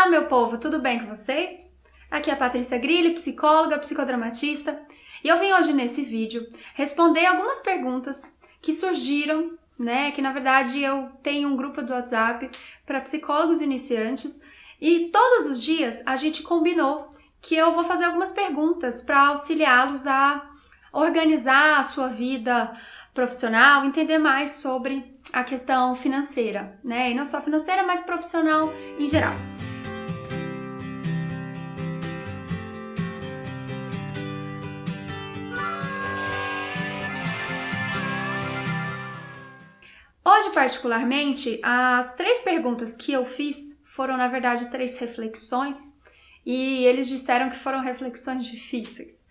Olá, meu povo, tudo bem com vocês? Aqui é a Patrícia Grilli, psicóloga, psicodramatista, e eu vim hoje nesse vídeo responder algumas perguntas que surgiram, que na verdade eu tenho um grupo do WhatsApp para psicólogos iniciantes e todos os dias a gente combinou que eu vou fazer algumas perguntas para auxiliá-los a organizar a sua vida profissional, entender mais sobre a questão financeira, E não só financeira, mas profissional em geral. Hoje, particularmente, as 3 perguntas que eu fiz foram, na verdade, 3 reflexões e eles disseram que foram reflexões difíceis.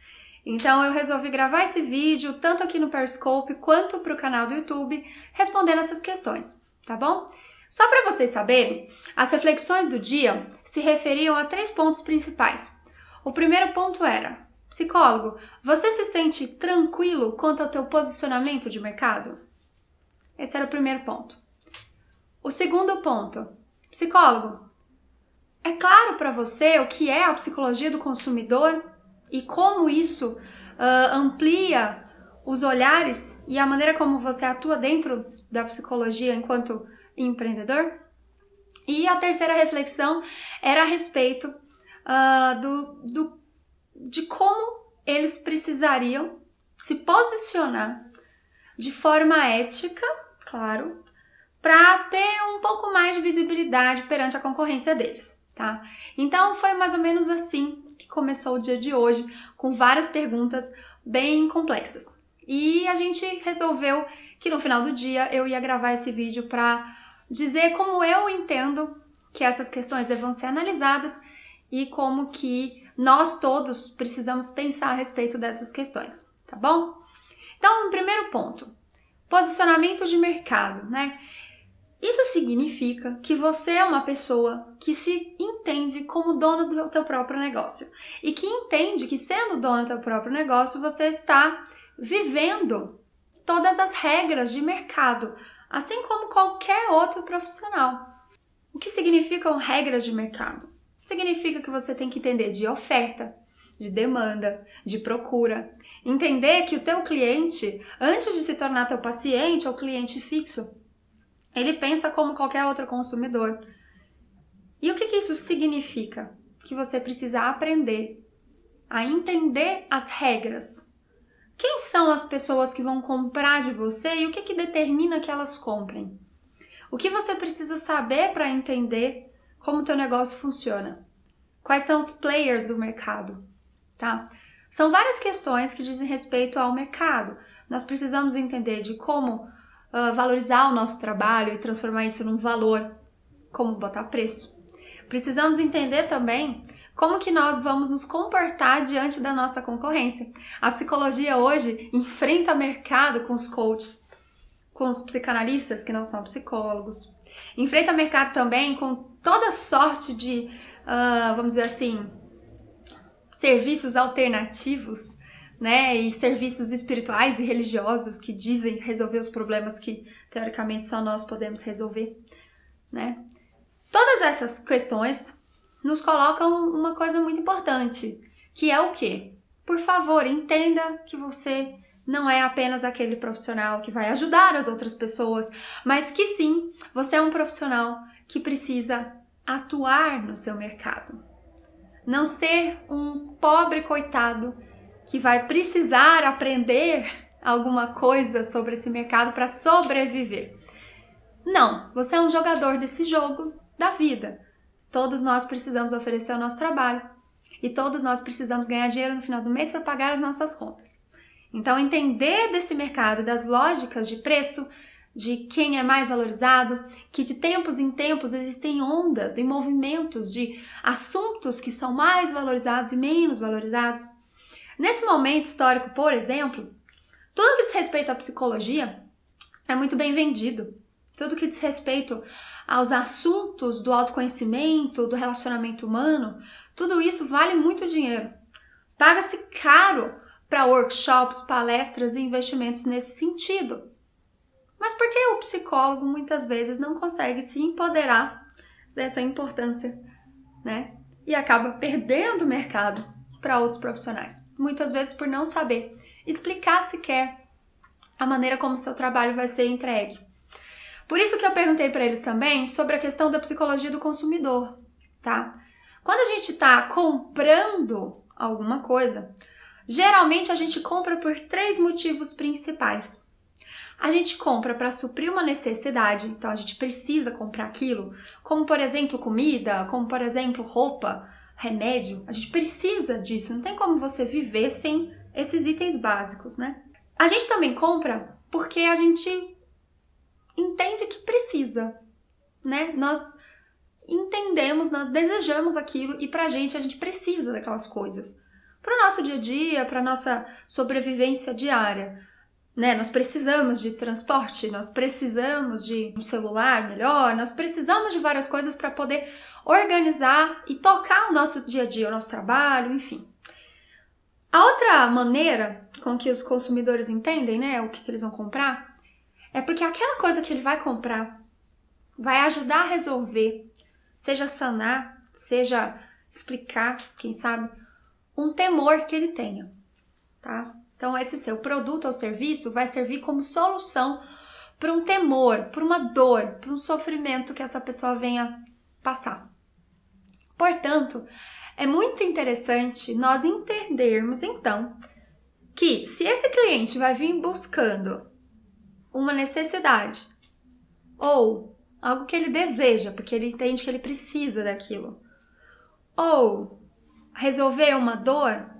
Então, eu resolvi gravar esse vídeo, tanto aqui no Periscope quanto para o canal do YouTube, respondendo essas questões, tá bom? Só para vocês saberem, as reflexões do dia se referiam a 3 pontos principais. O primeiro ponto era: psicólogo, você se sente tranquilo quanto ao teu posicionamento de mercado? Esse era o primeiro ponto. O segundo ponto: psicólogo, é claro para você o que é a psicologia do consumidor e como isso amplia os olhares e a maneira como você atua dentro da psicologia enquanto empreendedor? E a terceira reflexão era a respeito de como eles precisariam se posicionar de forma ética, claro, para ter um pouco mais de visibilidade perante a concorrência deles, tá? Então foi mais ou menos assim que começou o dia de hoje, com várias perguntas bem complexas. E a gente resolveu que no final do dia eu ia gravar esse vídeo para dizer como eu entendo que essas questões devam ser analisadas e como que nós todos precisamos pensar a respeito dessas questões, tá bom? Então, primeiro ponto, posicionamento de mercado, Isso significa que você é uma pessoa que se entende como dono do teu próprio negócio e que entende que, sendo dono do teu próprio negócio, você está vivendo todas as regras de mercado, assim como qualquer outro profissional. O que significam regras de mercado? Significa que você tem que entender de oferta, de demanda, de procura. Entender que o teu cliente, antes de se tornar teu paciente ou cliente fixo, ele pensa como qualquer outro consumidor. E o que isso significa? Que você precisa aprender a entender as regras. Quem são as pessoas que vão comprar de você e o que determina que elas comprem? O que você precisa saber para entender como o teu negócio funciona? Quais são os players do mercado? Tá? São várias questões que dizem respeito ao mercado. Nós precisamos entender de como valorizar o nosso trabalho e transformar isso num valor, como botar preço. Precisamos entender também como que nós vamos nos comportar diante da nossa concorrência. A psicologia hoje enfrenta mercado com os coaches, com os psicanalistas que não são psicólogos. Enfrenta mercado também com toda sorte de, vamos dizer assim, serviços alternativos, e serviços espirituais e religiosos que dizem resolver os problemas que, teoricamente, só nós podemos resolver, Todas essas questões nos colocam uma coisa muito importante, que é o quê? Por favor, entenda que você não é apenas aquele profissional que vai ajudar as outras pessoas, mas que sim, você é um profissional que precisa atuar no seu mercado. Não ser um pobre coitado que vai precisar aprender alguma coisa sobre esse mercado para sobreviver. Não, você é um jogador desse jogo da vida. Todos nós precisamos oferecer o nosso trabalho e todos nós precisamos ganhar dinheiro no final do mês para pagar as nossas contas. Então, entender desse mercado, das lógicas de preço, de quem é mais valorizado, que de tempos em tempos existem ondas e movimentos de assuntos que são mais valorizados e menos valorizados. Nesse momento histórico, por exemplo, tudo que diz respeito à psicologia é muito bem vendido. Tudo que diz respeito aos assuntos do autoconhecimento, do relacionamento humano, tudo isso vale muito dinheiro. Paga-se caro para workshops, palestras e investimentos nesse sentido. Mas por que o psicólogo muitas vezes não consegue se empoderar dessa importância né? E acaba perdendo o mercado para outros profissionais. Muitas vezes por não saber explicar sequer a maneira como o seu trabalho vai ser entregue. Por isso que eu perguntei para eles também sobre a questão da psicologia do consumidor, tá? Quando a gente está comprando alguma coisa, geralmente a gente compra por 3 motivos principais. A gente compra para suprir uma necessidade, então a gente precisa comprar aquilo, como por exemplo comida, como por exemplo roupa, remédio. A gente precisa disso, não tem como você viver sem esses itens básicos, né? A gente também compra porque a gente entende que precisa, né? Nós entendemos, nós desejamos aquilo e pra gente a gente precisa daquelas coisas. Para o nosso dia a dia, para nossa sobrevivência diária, né? Nós precisamos de transporte, nós precisamos de um celular melhor, nós precisamos de várias coisas para poder organizar e tocar o nosso dia a dia, o nosso trabalho, enfim. A outra maneira com que os consumidores entendem, né, o que eles vão comprar, é porque aquela coisa que ele vai comprar vai ajudar a resolver, seja sanar, seja explicar, quem sabe, um temor que ele tenha, tá? Então, esse seu produto ou serviço vai servir como solução para um temor, para uma dor, para um sofrimento que essa pessoa venha passar. Portanto, é muito interessante nós entendermos, então, que se esse cliente vai vir buscando uma necessidade ou algo que ele deseja, porque ele entende que ele precisa daquilo, ou resolver uma dor,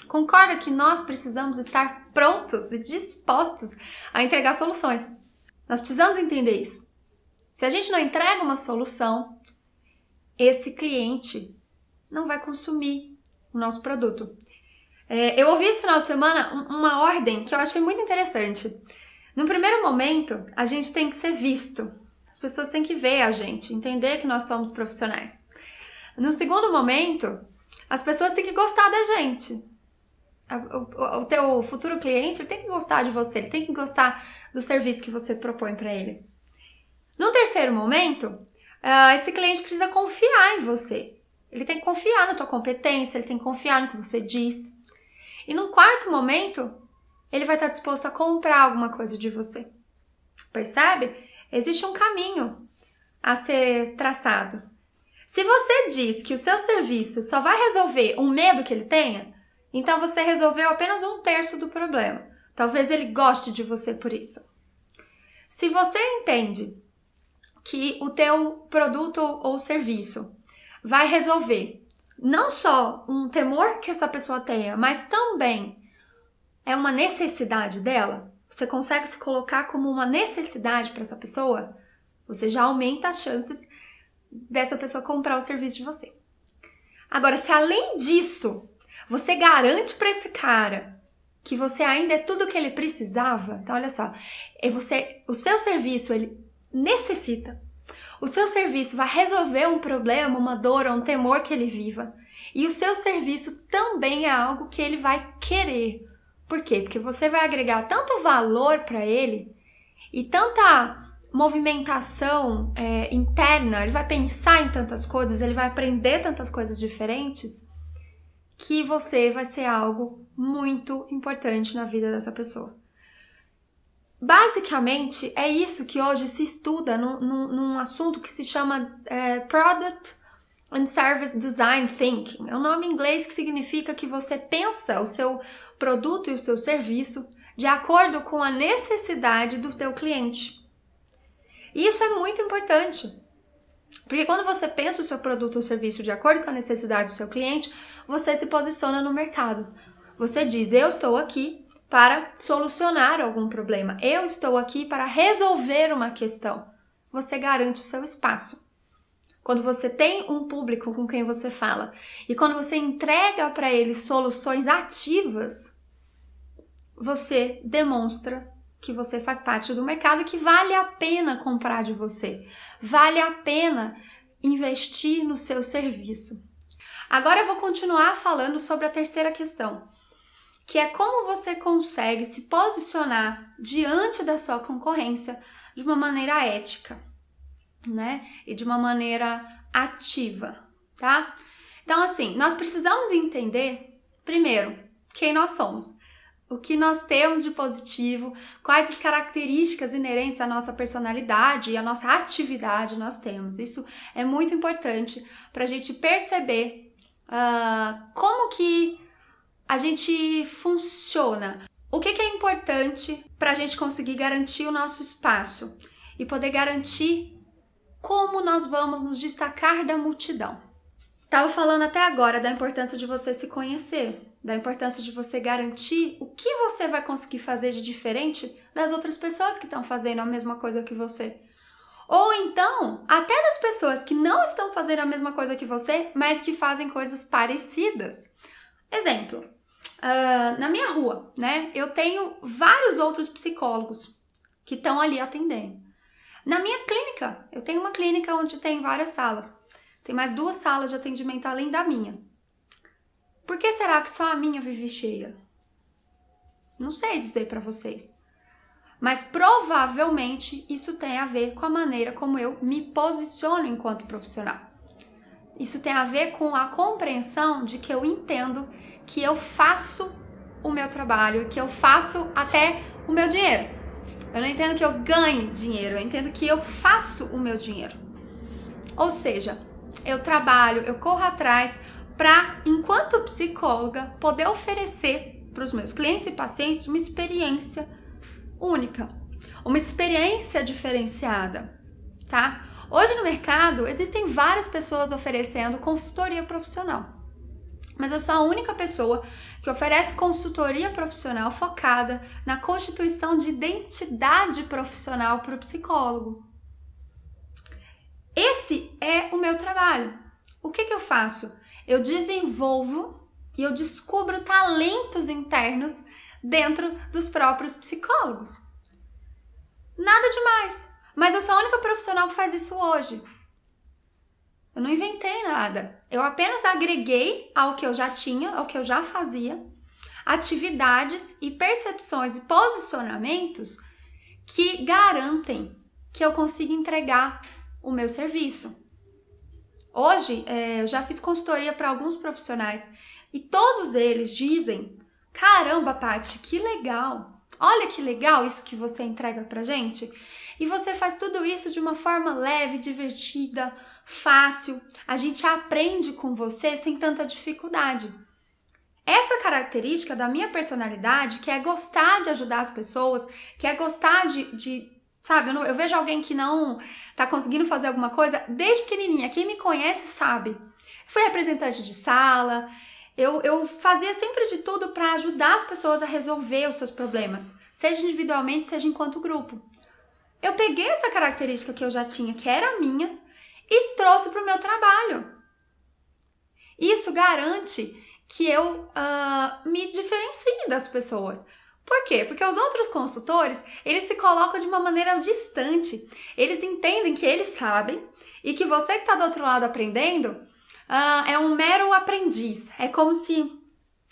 concorda que nós precisamos estar prontos e dispostos a entregar soluções. Nós precisamos entender isso. Se a gente não entrega uma solução, esse cliente não vai consumir o nosso produto. Eu ouvi esse final de semana uma ordem que eu achei muito interessante. No primeiro momento, a gente tem que ser visto. As pessoas têm que ver a gente, entender que nós somos profissionais. No segundo momento, as pessoas têm que gostar da gente. O teu futuro cliente, ele tem que gostar de você, ele tem que gostar do serviço que você propõe para ele. No terceiro momento, esse cliente precisa confiar em você. Ele tem que confiar na tua competência, ele tem que confiar no que você diz. E no quarto momento, ele vai estar disposto a comprar alguma coisa de você. Percebe? Existe um caminho a ser traçado. Se você diz que o seu serviço só vai resolver um medo que ele tenha, então você resolveu apenas 1/3 do problema. Talvez ele goste de você por isso. Se você entende que o teu produto ou serviço vai resolver não só um temor que essa pessoa tenha, mas também é uma necessidade dela, você consegue se colocar como uma necessidade para essa pessoa, você já aumenta as chances dessa pessoa comprar o serviço de você. Agora, se além disso, você garante para esse cara que você ainda é tudo o que ele precisava, então olha só, o seu serviço, ele necessita, o seu serviço vai resolver um problema, uma dor ou um temor que ele viva, e o seu serviço também é algo que ele vai querer. Por quê? Porque você vai agregar tanto valor para ele e tanta movimentação interna, ele vai pensar em tantas coisas, ele vai aprender tantas coisas diferentes, que você vai ser algo muito importante na vida dessa pessoa. Basicamente, é isso que hoje se estuda num assunto que se chama Product and Service Design Thinking. É um nome em inglês que significa que você pensa o seu produto e o seu serviço de acordo com a necessidade do teu cliente. E isso é muito importante, porque quando você pensa o seu produto ou serviço de acordo com a necessidade do seu cliente, você se posiciona no mercado. Você diz, eu estou aqui para solucionar algum problema. Eu estou aqui para resolver uma questão. Você garante o seu espaço. Quando você tem um público com quem você fala e quando você entrega para ele soluções ativas, você demonstra que você faz parte do mercado e que vale a pena comprar de você. Vale a pena investir no seu serviço. Agora eu vou continuar falando sobre a terceira questão, que é como você consegue se posicionar diante da sua concorrência de uma maneira ética, né? E de uma maneira ativa. tá? Então, assim, nós precisamos entender, primeiro, quem nós somos, o que nós temos de positivo, quais as características inerentes à nossa personalidade e à nossa atividade nós temos. Isso é muito importante para a gente perceber como que a gente funciona. O que é importante para a gente conseguir garantir o nosso espaço e poder garantir como nós vamos nos destacar da multidão. Estava falando até agora da importância de você se conhecer, da importância de você garantir o que você vai conseguir fazer de diferente das outras pessoas que estão fazendo a mesma coisa que você. Ou então, até das pessoas que não estão fazendo a mesma coisa que você, mas que fazem coisas parecidas. Exemplo, na minha rua, né? Eu tenho vários outros psicólogos que estão ali atendendo. Na minha clínica, eu tenho uma clínica onde tem várias salas. Tem mais 2 salas de atendimento além da minha. Por que será que só a minha vive cheia? Não sei dizer para vocês. Mas provavelmente isso tem a ver com a maneira como eu me posiciono enquanto profissional. Isso tem a ver com a compreensão de que eu entendo que eu faço o meu trabalho, que eu faço até o meu dinheiro. Eu não entendo que eu ganhe dinheiro, eu entendo que eu faço o meu dinheiro. Ou seja, eu trabalho, eu corro atrás para, enquanto psicóloga, poder oferecer para os meus clientes e pacientes uma experiência única, uma experiência diferenciada, tá? Hoje no mercado existem várias pessoas oferecendo consultoria profissional, mas eu sou a única pessoa que oferece consultoria profissional focada na constituição de identidade profissional para o psicólogo. Esse é o meu trabalho. O que eu faço? Eu desenvolvo e eu descubro talentos internos dentro dos próprios psicólogos. Nada demais, mas eu sou a única profissional que faz isso hoje. Eu não inventei nada, eu apenas agreguei ao que eu já tinha, ao que eu já fazia, atividades e percepções e posicionamentos que garantem que eu consiga entregar o meu serviço. Hoje, eu já fiz consultoria para alguns profissionais e todos eles dizem: caramba, Paty, que legal! Olha que legal isso que você entrega pra gente. E você faz tudo isso de uma forma leve, divertida, fácil. A gente aprende com você sem tanta dificuldade. Essa característica da minha personalidade, que é gostar de ajudar as pessoas, que é gostar sabe, eu vejo alguém que não tá conseguindo fazer alguma coisa, desde pequenininha, quem me conhece sabe. Fui representante de sala, eu fazia sempre de tudo para ajudar as pessoas a resolver os seus problemas, seja individualmente, seja enquanto grupo. Eu peguei essa característica que eu já tinha, que era minha, e trouxe para o meu trabalho. Isso garante que eu me diferencie das pessoas. Por quê? Porque os outros consultores, eles se colocam de uma maneira distante. Eles entendem que eles sabem e que você que está do outro lado aprendendo é um mero aprendiz. É como se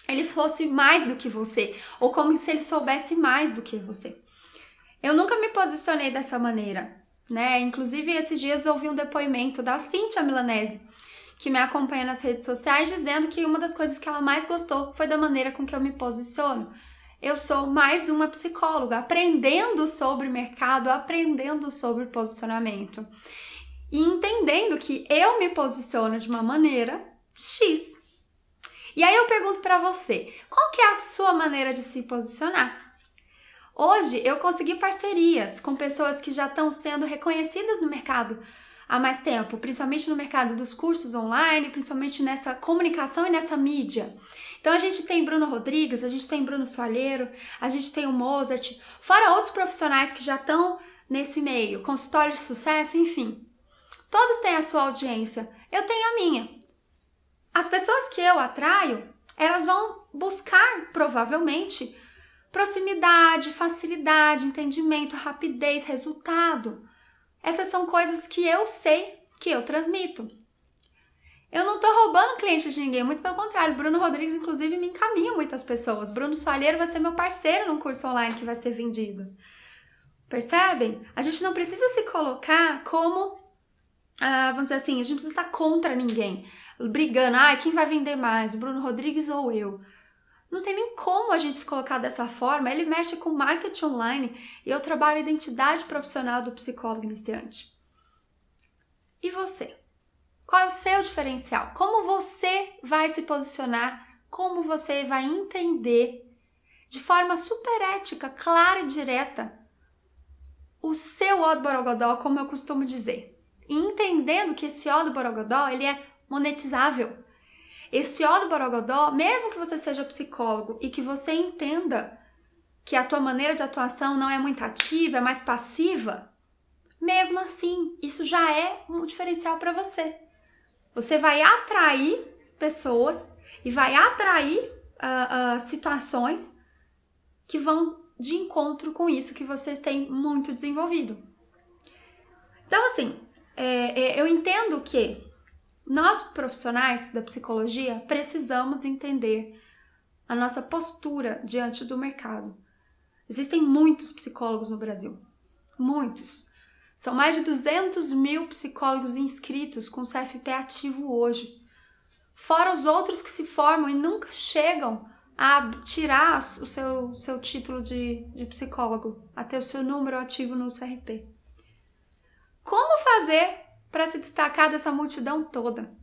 ele fosse mais do que você, ou como se ele soubesse mais do que você. Eu nunca me posicionei dessa maneira, né? Inclusive, esses dias eu ouvi um depoimento da Cíntia Milanese, que me acompanha nas redes sociais, dizendo que uma das coisas que ela mais gostou foi da maneira com que eu me posiciono. Eu sou mais uma psicóloga, aprendendo sobre mercado, aprendendo sobre posicionamento. E entendendo que eu me posiciono de uma maneira X. E aí eu pergunto para você, qual que é a sua maneira de se posicionar? Hoje eu consegui parcerias com pessoas que já estão sendo reconhecidas no mercado há mais tempo, principalmente no mercado dos cursos online, principalmente nessa comunicação e nessa mídia. Então a gente tem Bruno Rodrigues, a gente tem Bruno Soalheiro, a gente tem o Mozart, fora outros profissionais que já estão nesse meio, consultório de sucesso, enfim. Todos têm a sua audiência, eu tenho a minha. As pessoas que eu atraio, elas vão buscar, provavelmente, proximidade, facilidade, entendimento, rapidez, resultado. Essas são coisas que eu sei que eu transmito. Eu não tô roubando cliente de ninguém, muito pelo contrário. Bruno Rodrigues, inclusive, me encaminha muitas pessoas. Bruno Soalheiro vai ser meu parceiro num curso online que vai ser vendido. Percebem? A gente não precisa se colocar como, vamos dizer assim, a gente não precisa estar contra ninguém. brigando, quem vai vender mais, o Bruno Rodrigues ou eu? Não tem nem como a gente se colocar dessa forma. Ele mexe com marketing online e eu trabalho a identidade profissional do psicólogo iniciante. E você? Qual é o seu diferencial? Como você vai se posicionar? Como você vai entender de forma super ética, clara e direta o seu ó do borogodó, como eu costumo dizer? E entendendo que esse ó do borogodó, ele é monetizável. Esse ó do borogodó, mesmo que você seja psicólogo e que você entenda que a tua maneira de atuação não é muito ativa, é mais passiva, mesmo assim, isso já é um diferencial para você. Você vai atrair pessoas e vai atrair situações que vão de encontro com isso que vocês têm muito desenvolvido. Então, assim, eu entendo que nós, profissionais da psicologia, precisamos entender a nossa postura diante do mercado. Existem muitos psicólogos no Brasil. Muitos. São mais de 200 mil psicólogos inscritos com CFP ativo hoje. Fora os outros que se formam e nunca chegam a tirar o seu título de psicólogo, a ter o seu número ativo no CRP. Como fazer para se destacar dessa multidão toda?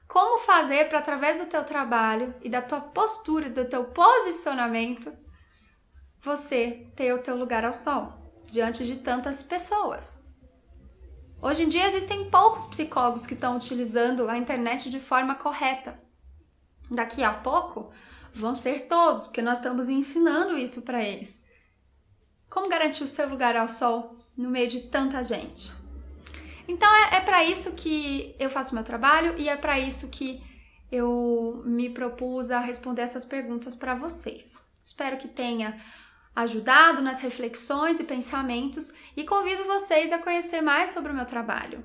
Como fazer para, através do teu trabalho e da tua postura, do teu posicionamento, você ter o teu lugar ao sol diante de tantas pessoas? Hoje em dia existem poucos psicólogos que estão utilizando a internet de forma correta. Daqui a pouco vão ser todos, porque nós estamos ensinando isso para eles. Como garantir o seu lugar ao sol no meio de tanta gente? Então é para isso que eu faço meu trabalho e é para isso que eu me propus a responder essas perguntas para vocês. Espero que tenha ajudado nas reflexões e pensamentos e convido vocês a conhecer mais sobre o meu trabalho.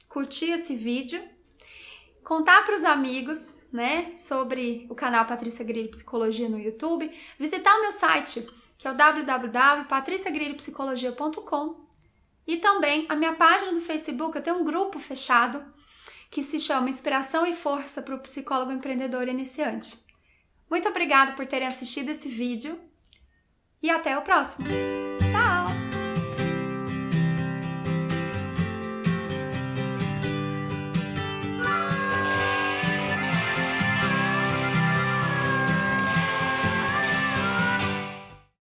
Curtir esse vídeo, contar para os amigos, né, sobre o canal Patrícia Grillo Psicologia no YouTube, visitar o meu site, que é o www.patriciagrilhopsicologia.com, e também a minha página do Facebook. Eu tenho um grupo fechado que se chama Inspiração e Força para o Psicólogo Empreendedor Iniciante. Muito obrigada por terem assistido esse vídeo e até o próximo!